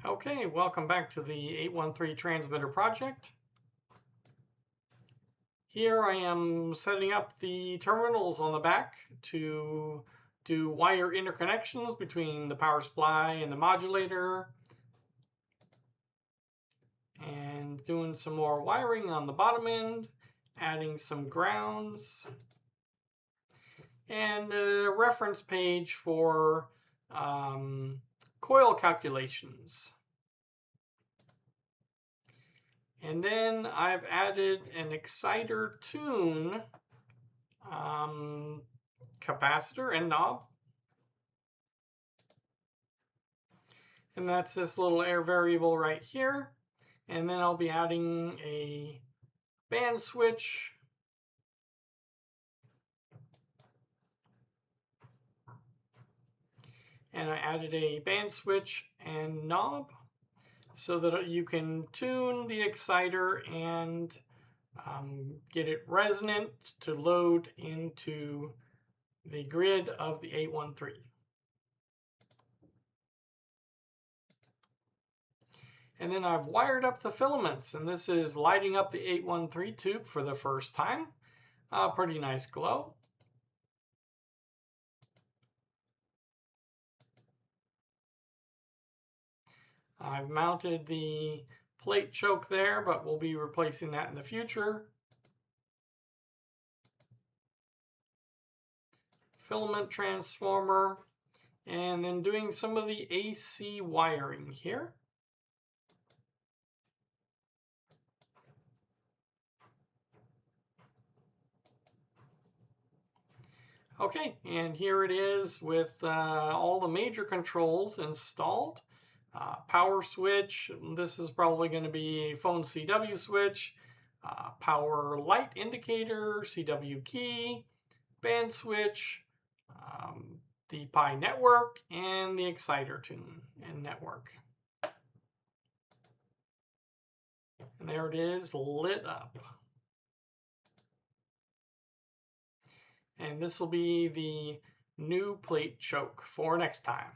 Okay, welcome back to the 813 transmitter project. Here I am setting up the terminals on the back to do wire interconnections between the power supply and the modulator, and doing some more wiring on the bottom end, adding some grounds, and a reference page for coil calculations. And then I've added an exciter tune capacitor and knob. And that's this little air variable right here. And then I'll be adding a band switch. And I added a band switch and knob so that you can tune the exciter and get it resonant to load into the grid of the 813. And then I've wired up the filaments, and this is lighting up the 813 tube for the first time. Pretty nice glow. I've mounted the plate choke there, but we'll be replacing that in the future. Filament transformer, and then doing some of the AC wiring here. Okay, and here it is with all the major controls installed. Power switch, this is probably going to be a phone CW switch. Power light indicator, CW key, band switch, the Pi network, and the exciter tune and network. And there it is, lit up. And this will be the new plate choke for next time.